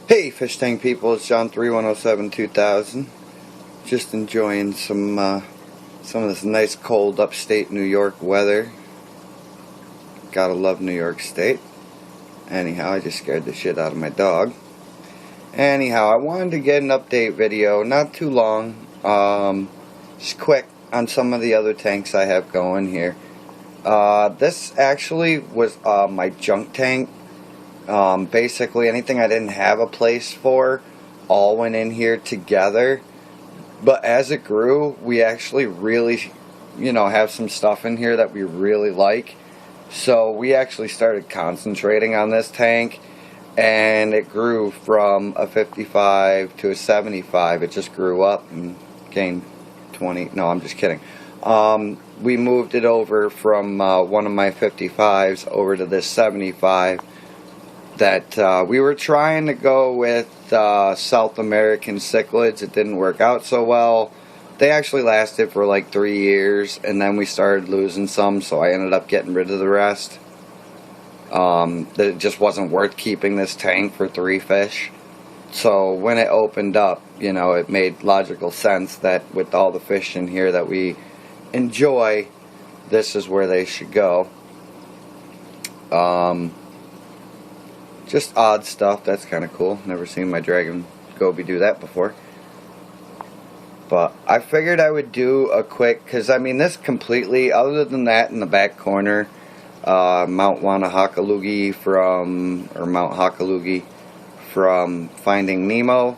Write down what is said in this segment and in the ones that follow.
Hey fish tank people, it's John 3107-2000. Just enjoying some of this nice cold upstate New York weather. Gotta love New York State. Anyhow, I just scared the shit out of my dog. Anyhow, I wanted to get an update video, not too long, just quick on some of the other tanks I have going here. This actually was my junk tank. Basically anything I didn't have a place for all went in here together, but as it grew we actually really have some stuff in here that we really like, so we actually started concentrating on this tank, and it grew from a 55 to a 75. It just grew up and gained 20. No, I'm just kidding. We moved it over from one of my 55s over to this 75 that we were trying to go with South American cichlids. It didn't work out so well. They actually lasted for like 3 years, and then we started losing some, so I ended up getting rid of the rest. It just wasn't worth keeping this tank for 3 fish. So when it opened up, it made logical sense that with all the fish in here that we enjoy, this is where they should go. Just odd stuff. That's kind of cool. Never seen my dragon Goby do that before. But I figured I would do a quick, because I mean this completely, other than that in the back corner, Mount Wanahakalugi Mount Hakalugi from Finding Nemo,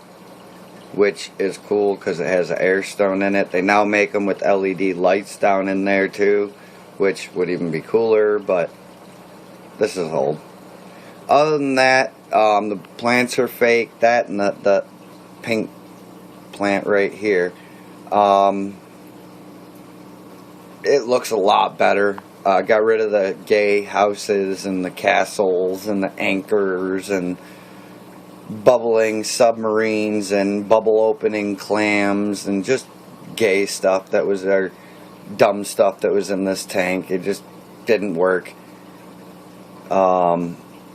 which is cool because it has an air stone in it. They now make them with LED lights down in there too, which would even be cooler, but this is old. Other than that, the plants are fake. That and the pink plant right here. It looks a lot better. Got rid of the gay houses and the castles and the anchors and bubbling submarines and bubble opening clams and just gay stuff that was our dumb stuff that was in this tank. It just didn't work.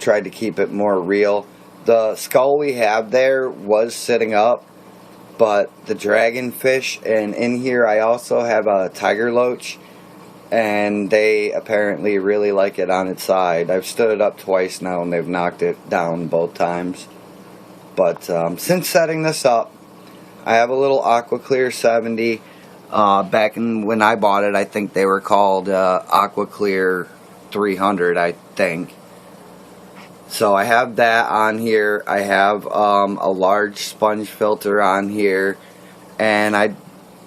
Tried to keep it more real. The skull we have there was sitting up, but the dragonfish, and in here I also have a tiger loach, and they apparently really like it on its side. I've stood it up twice now and they've knocked it down both times. But since setting this up, I have a little Aqua Clear 70. Back when I bought it, I think they were called Aqua Clear 300, I think. So I have that on here. I have a large sponge filter on here, and I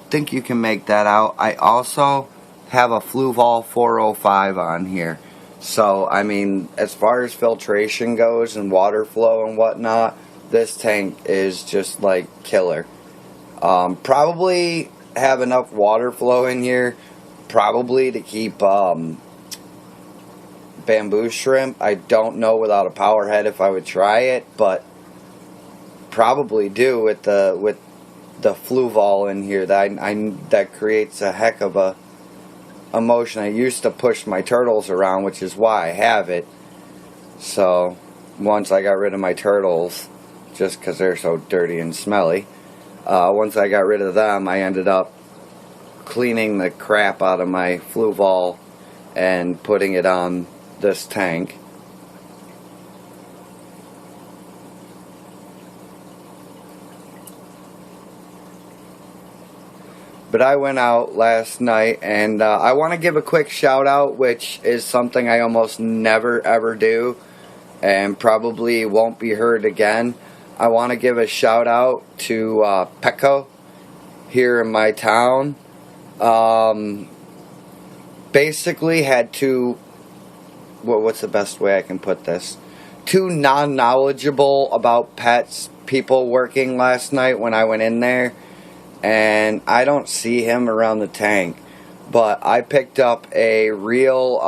think you can make that out. I also have a Fluval 405 on here. So I mean, as far as filtration goes and water flow and whatnot, this tank is just like killer. Probably have enough water flow in here probably to keep bamboo shrimp. I don't know without a power head if I would try it, but probably do with the Fluval in here. That creates a heck of a motion. I used to push my turtles around, which is why I have it. So once I got rid of my turtles, just because they're so dirty and smelly, once I got rid of them, I ended up cleaning the crap out of my Fluval and putting it on this tank. But I went out last night, and I want to give a quick shout out, which is something I almost never ever do and probably won't be heard again. I want to give a shout out to Pleco here in my town. Basically had two, what's the best way I can put this? 2 non-knowledgeable about pets people working last night when I went in there, and I don't see him around the tank, but I picked up a real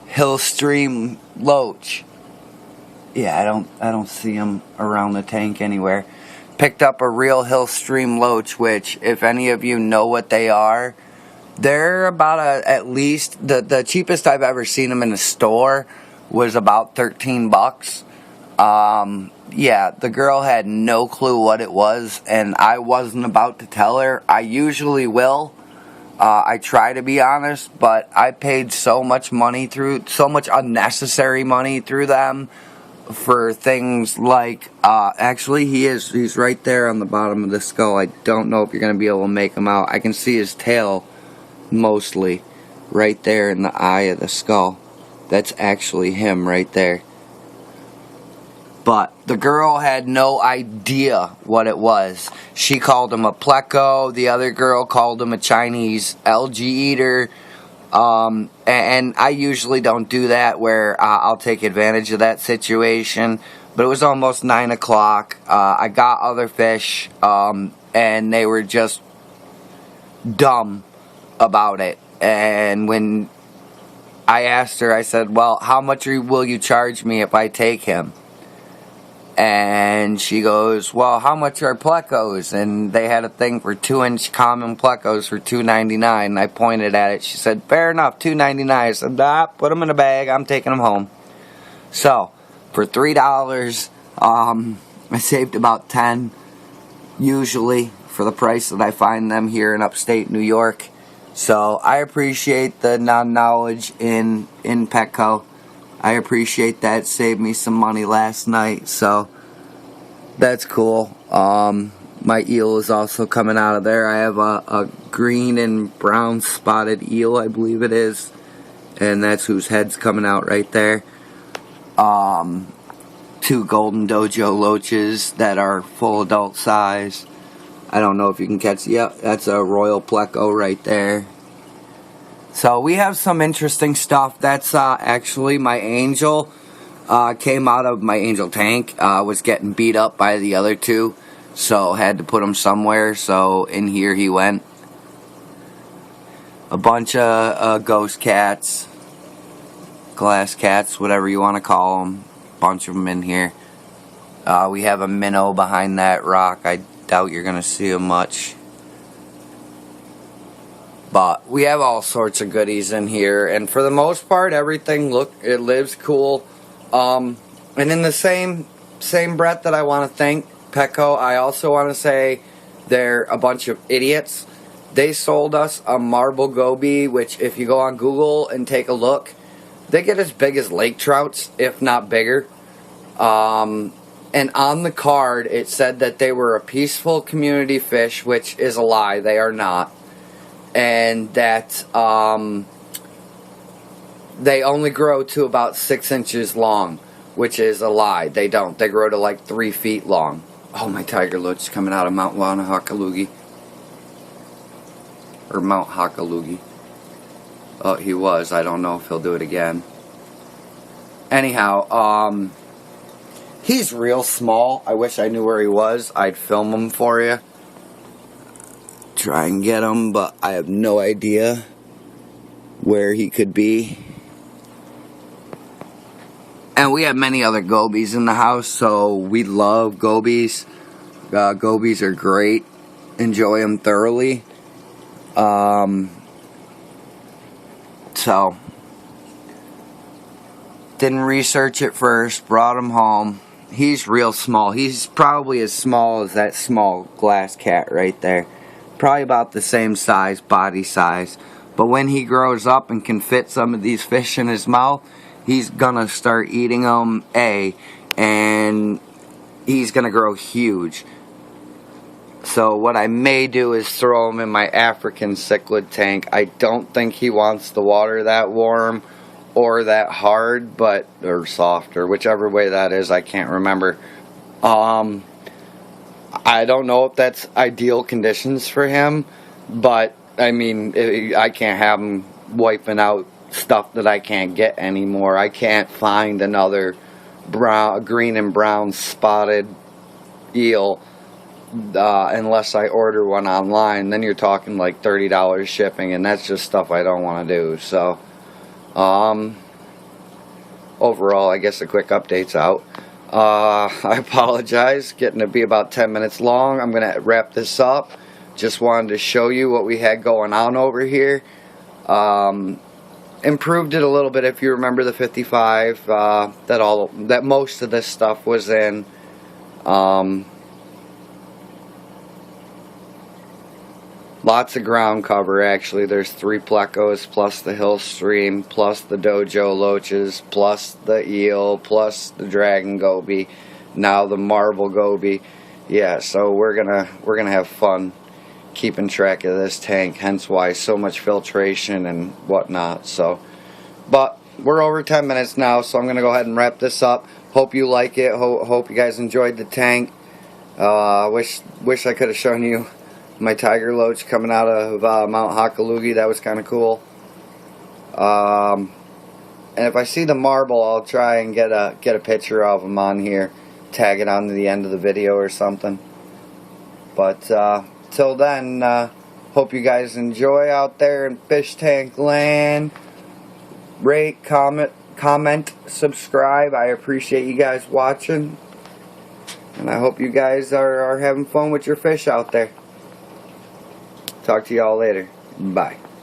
Hillstream Loach. Yeah, I don't see him around the tank anywhere. Picked up a real Hillstream Loach, which if any of you know what they are, they're about at least the cheapest I've ever seen them in a store was about $13. yeah, the girl had no clue what it was, and I wasn't about to tell her. I usually will. I try to be honest, but I paid so much money through, so much unnecessary money through them for things like, actually he's right there on the bottom of the skull. I don't know if you're going to be able to make him out. I can see his tail mostly right there in the eye of the skull. That's actually him right there. But the girl had no idea what it was. She called him a Pleco. The other girl called him a Chinese algae eater. And I usually don't do that, where I'll take advantage of that situation. But it was almost 9 o'clock. I got other fish, and they were just dumb about it. And when I asked her, I said, well, how much will you charge me if I take him? And she goes, well, how much are Plecos? And they had a thing for 2-inch common Plecos for $2.99. And I pointed at it. She said, fair enough, $2.99. I said, put them in a bag. I'm taking them home. So, for $3, I saved about 10 usually, for the price that I find them here in upstate New York. So, I appreciate the non-knowledge in Petco. I appreciate that. It saved me some money last night, so that's cool. My eel is also coming out of there. I have a green and brown spotted eel, I believe it is, and that's whose head's coming out right there. 2 golden Dojo Loaches that are full adult size. I don't know if you can catch. Yep, that's a Royal Pleco right there. So we have some interesting stuff. That's actually my angel. Came out of my angel tank. Was getting beat up by the other 2. So had to put him somewhere. So in here he went. A bunch of ghost cats. Glass cats, whatever you want to call them. Bunch of them in here. We have a minnow behind that rock. I doubt you're going to see him much. But we have all sorts of goodies in here, and for the most part, everything it lives cool. And in the same breath that I want to thank Petco, I also want to say they're a bunch of idiots. They sold us a marble goby, which if you go on Google and take a look, they get as big as lake trouts, if not bigger. And on the card, it said that they were a peaceful community fish, which is a lie. They are not. And that they only grow to about 6 inches long, which is a lie. They don't. They grow to like 3 feet long. Oh, my tiger loach is coming out of Mount Wanahakalugi. Or Mount Hakalugi. Oh, he was. I don't know if he'll do it again. Anyhow, he's real small. I wish I knew where he was. I'd film him for you. Try and get him, but I have no idea where he could be. And we have many other gobies in the house, so we love gobies. Gobies are great. Enjoy them thoroughly. So, didn't research it first, brought him home. He's real small. He's probably as small as that small glass cat right there. Probably about the same size, body size. But when he grows up and can fit some of these fish in his mouth, he's gonna start eating them, and he's gonna grow huge. So what I may do is throw him in my African cichlid tank. I don't think he wants the water that warm or that hard, or soft, or whichever way that is. I can't remember. I don't know if that's ideal conditions for him, but I mean, I can't have him wiping out stuff that I can't get anymore. I can't find another green and brown spotted eel unless I order one online. Then you're talking like $30 shipping, and that's just stuff I don't want to do. So overall, I guess a quick update's out. I apologize, getting to be about 10 minutes long. I'm going to wrap this up. Just wanted to show you what we had going on over here. Improved it a little bit, if you remember the 55 that most of this stuff was in. Lots of ground cover, actually. There's 3 Plecos, plus the Hillstream, plus the Dojo Loaches, plus the Eel, plus the Dragon Goby, now the Marble Goby. Yeah, so we're gonna have fun keeping track of this tank, hence why so much filtration and whatnot. So, but we're over 10 minutes now, so I'm gonna go ahead and wrap this up. Hope you like it. Hope you guys enjoyed the tank. Wish I could have shown you my tiger loach coming out of Mount Hakalugi. That was kind of cool. And if I see the marble, I'll try and get a picture of them on here, tag it on to the end of the video or something. But till then, hope you guys enjoy out there in fish tank land. Rate, comment, subscribe. I appreciate you guys watching, and I hope you guys are having fun with your fish out there. Talk to y'all later. Bye.